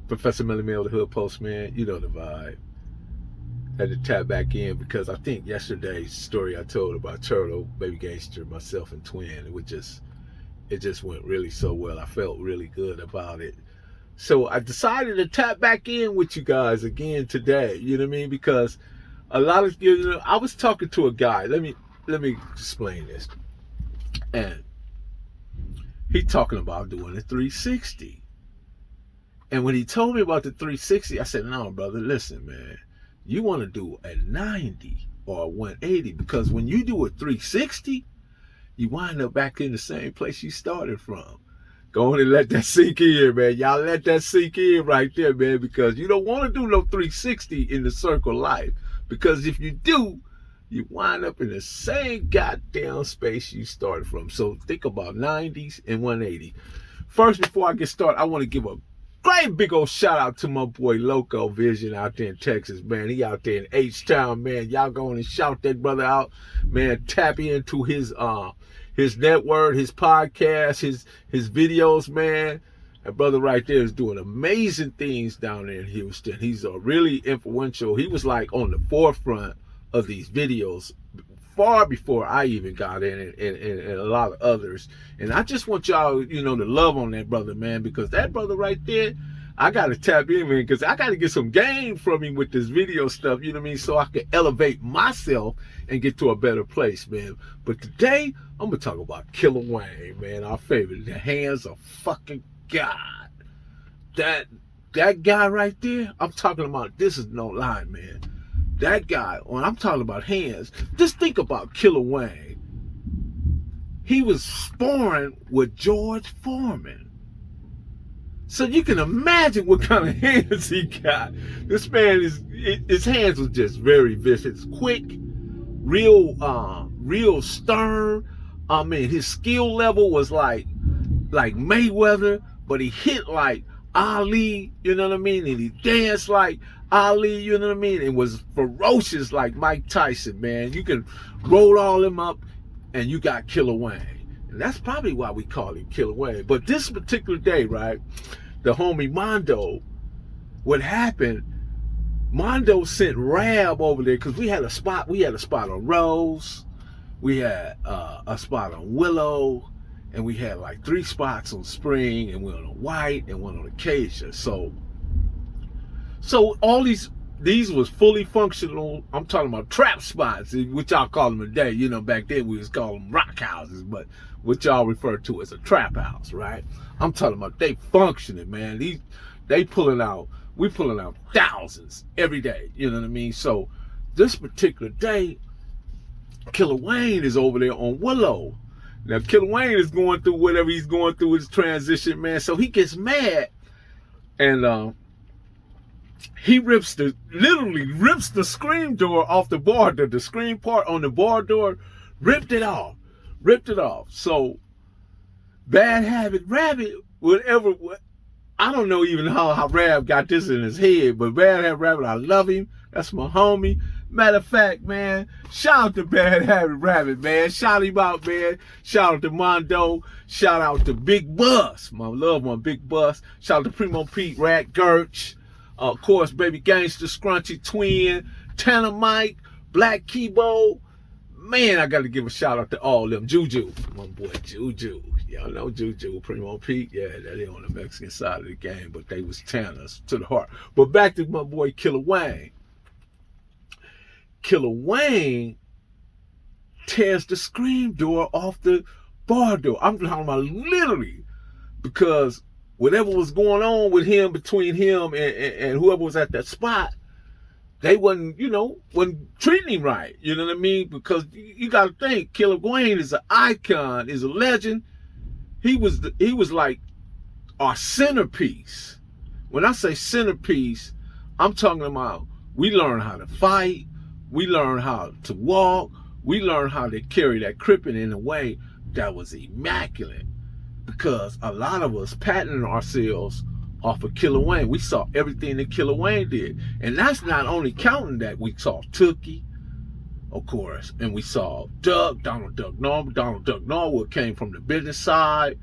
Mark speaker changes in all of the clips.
Speaker 1: Professor Melly Mail, the Hood Postman, you know the vibe. Had to tap back in because I think yesterday's story I told about Turtle, Baby Gangster, myself, and Twin, it just went really so well. I felt really good about it. So I decided to tap back in with you guys again today. You know what I mean? Because a lot of I was talking to a guy. Let me explain this. And he talking about doing a 360. And when he told me about the 360, I said, no, brother, listen, man. You want to do a 90 or a 180 because when you do a 360, you wind up back in the same place you started from. Go on and let that sink in, man. Y'all let that sink in right there, man, because you don't want to do no 360 in the circle of life. Because if you do, you wind up in the same goddamn space you started from. So think about 90s and 180. First, before I get started, I want to give a great big old shout out to my boy Loco Vision out there in Texas, man. He out there in H-Town, man. Y'all go on and shout that brother out, man. Tap into his network, his podcast, his videos, man. That brother right there is doing amazing things down there in Houston. He's really influential. He was like on the forefront of these videos far before I even got in and a lot of others. And I just want y'all, to love on that brother, man, because that brother right there, I got to tap in, man, because I got to get some gain from him with this video stuff, you know what I mean, so I can elevate myself and get to a better place, man. But today, I'm going to talk about Killa Wayne, man, our favorite, the hands of fucking God. That guy right there, I'm talking about, this is no lie, man. That guy, when I'm talking about hands, just think about Killa Wayne. He was sparring with George Foreman. So you can imagine what kind of hands he got. This man, his hands was just very vicious, quick, real stern. I mean, his skill level was like Mayweather, but he hit like Ali, you know what I mean? And he danced like Ali, you know what I mean? And was ferocious like Mike Tyson, man. You can roll all them up and you got Killa Wayne. And that's probably why we call him Killa Wayne. But this particular day, right, the homie Mondo, what happened, Mondo sent Rab over there because we had a spot on Rose, we had a spot on Willow, and we had like 3 spots on Spring, and one on White, and one on Acacia. So all these was fully functional. I'm talking about trap spots, which y'all call them today. Back then we was calling them rock houses, but what y'all refer to as a trap house, right? I'm talking about they functioning, man. We pulling out thousands every day, you know what I mean? So this particular day, Killa Wayne is over there on Willow. Now, Killa Wayne is going through whatever he's going through his transition, man. So he gets mad, and he literally rips the screen door off the bar door. The screen part on the bar door, ripped it off. So, Bad Habit Rabbit, whatever, I don't know even how Rab got this in his head, but Bad Habit Rabbit, I love him. That's my homie. Matter of fact, man, shout out to Bad Habit Rabbit, man. Shout him out, man. Shout out to Mondo. Shout out to Big Bus. My love one, Big Bus. Shout out to Primo Pete, Rat Gertch. Of course, Baby Gangster, Scrunchy Twin, Tanner Mike, Black Keyboard. Man, I got to give a shout out to all of them. Juju, my boy Juju. Y'all know Juju, Primo Pete. Yeah, they on the Mexican side of the game, but they was Tanners to the heart. But back to my boy Killa Wayne. Killa Wayne tears the screen door off the bar door. I'm talking about literally, because whatever was going on with him, between him and whoever was at that spot, they wasn't treating him right. You know what I mean? Because you got to think, Killa Wayne is an icon, is a legend. He was like our centerpiece. When I say centerpiece, I'm talking about we learned how to fight. We learned how to walk. We learned how to carry that crippin' in a way that was immaculate. Because a lot of us patented ourselves off of Killa Wayne. We saw everything that Killa Wayne did. And that's not only counting that. We saw Tookie, of course. And we saw Donald Duck Norwood came from the business side,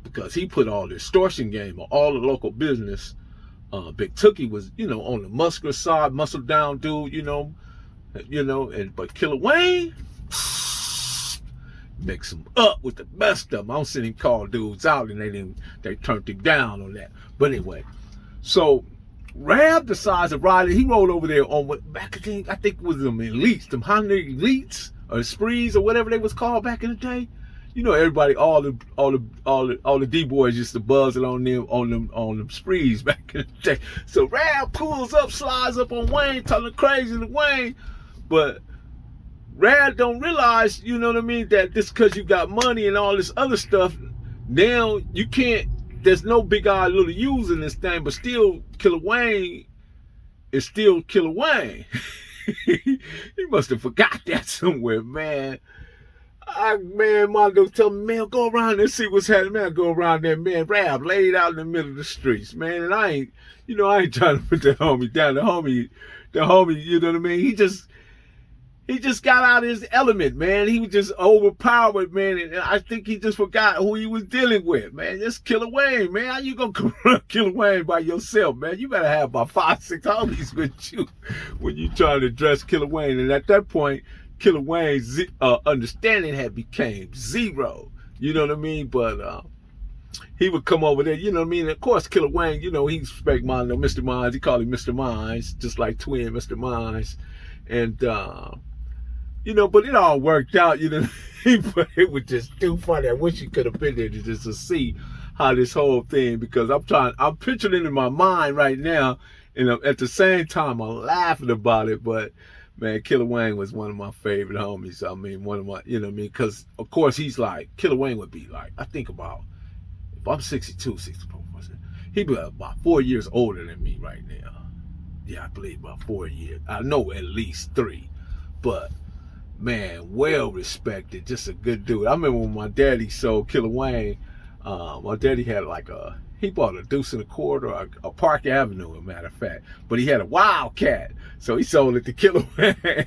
Speaker 1: because he put all the extortion game on all the local business Big Tookie was, on the muscular side, muscle down dude, but Killa Wayne mix him up with the best of them. I don't see him call dudes out, and they turned him down on that. But anyway, so Rab decides to ride it. He rolled over there on what back again, I think it was them elites, them Honda elites or sprees or whatever they was called back in the day. Everybody, all the D boys used to buzz it on them sprees back in the day. So Rab pulls up, slides up on Wayne, talking crazy to Wayne, but Rad don't realize, that just because you got money and all this other stuff, now you can't, there's no big eye little U's in this thing, but still Killa Wayne is still Killa Wayne. He must have forgot that somewhere, man. Mondo tell me, man, go around and see what's happening, man. Go around there, man. Rab laid out in the middle of the streets, man. And I ain't trying to put the homie down. The homie, you know what I mean? He just got out of his element, man. He was just overpowered, man. And I think he just forgot who he was dealing with, man. Just Killa Wayne, man. How you gonna confront Killa Wayne by yourself, man? You better have about 5, 6 homies with you when you trying to address Killa Wayne. And at that point, Killa Wayne's understanding had became zero. You know what I mean? But he would come over there, you know what I mean? And of course, Killa Wayne, he respect Mondo, Mr. Minds. He called him Mr. Minds, just like Twin Mr. Minds. And but it all worked out, but it was just too funny. I wish you could have been there to see how this whole thing, because I'm picturing it in my mind right now, and at the same time I'm laughing about it. But man, Killa Wayne was one of my favorite homies. I mean, one of my, because of course he's like, Killa Wayne would be like, I think about, if I'm 62, 64, he'd be about 4 years older than me right now. Yeah, I believe about 4 years. I know at least 3, but man, well respected, just a good dude. I remember when my daddy sold Killa Wayne, my daddy had he bought a deuce and a quarter, a Park Avenue, as a matter of fact, but he had a Wildcat, so he sold it to Killa Wayne.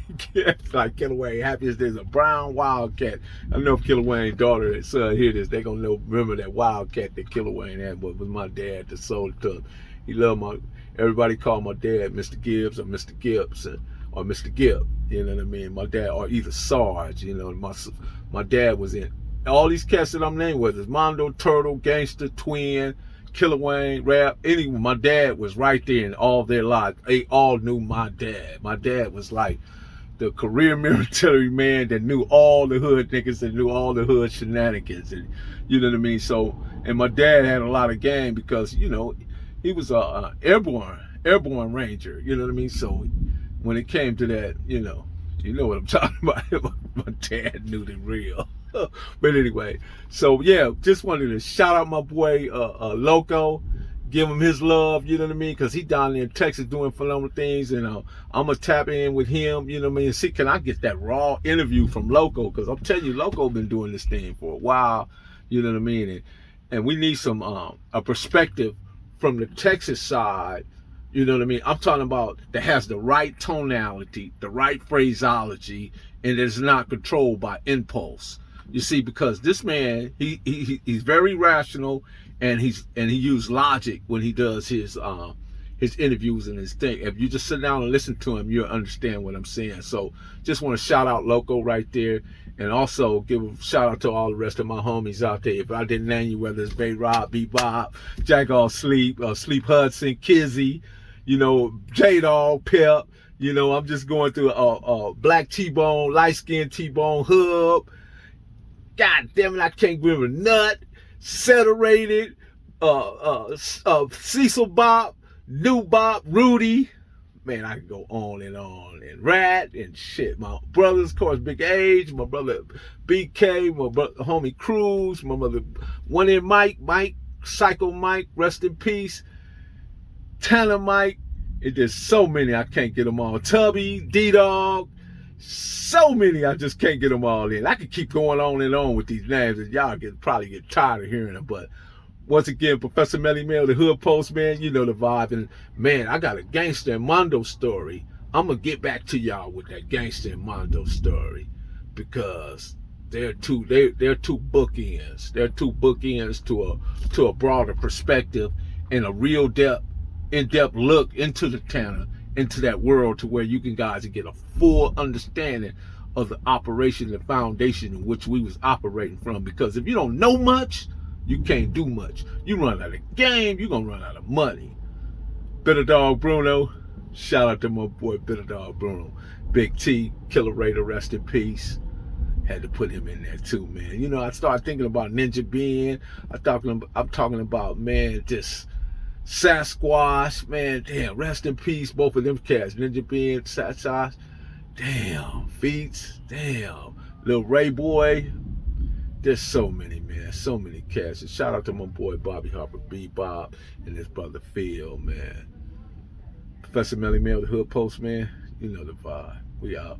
Speaker 1: Like Killa Wayne, happy as there's a brown Wildcat. I know if Killa Wayne's daughter and son hear this, they gonna remember that Wildcat that Killa Wayne had, but it was my dad that sold it to him. He loved everybody called my dad Mr. Gibbs or Mr. Gibson or Mr. Gibb, you know what I mean? My dad, or either Sarge, my dad was in all these cats that I'm named, whether it's Mondo, Turtle, Gangster, Twin, Killa Wayne, Rap, anyone. My dad was right there in all their lives. They all knew my dad. My dad was like the career military man that knew all the hood niggas, that knew all the hood shenanigans, and you know what I mean? So, and my dad had a lot of game because, he was a airborne ranger, you know what I mean? So when it came to that, you know what I'm talking about. My dad knew the real. But anyway, so yeah, just wanted to shout out my boy Loco, give him his love, you know what I mean? Because he down there in Texas doing phenomenal things, and I'm gonna tap in with him, you know what I mean? See, can I get that raw interview from Loco? Because I'm telling you, Loco been doing this thing for a while, you know what I mean? And we need some a perspective from the Texas side. You know what I mean? I'm talking about that has the right tonality, the right phraseology, and is not controlled by impulse. You see, because this man, he's very rational, and he uses logic when he does his interviews and his thing. If you just sit down and listen to him, you'll understand what I'm saying. So just want to shout out Loco right there, and also give a shout out to all the rest of my homies out there. If I didn't name you, whether it's Bay Rob, B-Bob, Jack All Sleep, Sleep Hudson, Kizzy, J-Dog, Pep, I'm just going through Black T-Bone, light-skinned T-Bone, Hub. God damn it, I can't remember Nut, Saturated, Cecil Bop, New Bop, Rudy. Man, I can go on, and Rat, and shit. My brothers, of course, Big Age, my brother BK, my brother, homie Cruz, my mother, one in Mike, Psycho Mike, rest in peace. Tanner Mike, there's so many, I can't get them all. Tubby, D-Dog, so many, I just can't get them all in. I could keep going on and on with these names, and y'all probably get tired of hearing them. But once again, Professor Melly Mel, the Hood Postman, you know the vibe. And man, I got a Gangster and Mondo story. I'm gonna get back to y'all with that Gangster and Mondo story, because they're two bookends. They're two bookends to a broader perspective and a real depth in-depth look into the Tanner, into that world, to where you can guys get a full understanding of the operation, the foundation in which we was operating from. Because if you don't know much, you can't do much. You run out of game, you're gonna run out of money. Bitter Dog Bruno, shout out to my boy Bitter Dog Bruno. Big T, Killer Raider, rest in peace. Had to put him in there too, man. You know, I started thinking about Ninja Ben. I'm talking about, man, just Sasquatch, man. Damn, rest in peace, both of them cats. Ninja Ben, Sasquatch. Damn, Feats. Damn, Lil Ray Boy. There's so many, man. So many cats. And shout out to my boy Bobby Harper, B-Bob, and his brother Phil, man. Professor Melly Mel, the Hood Post, man. You know the vibe. We out.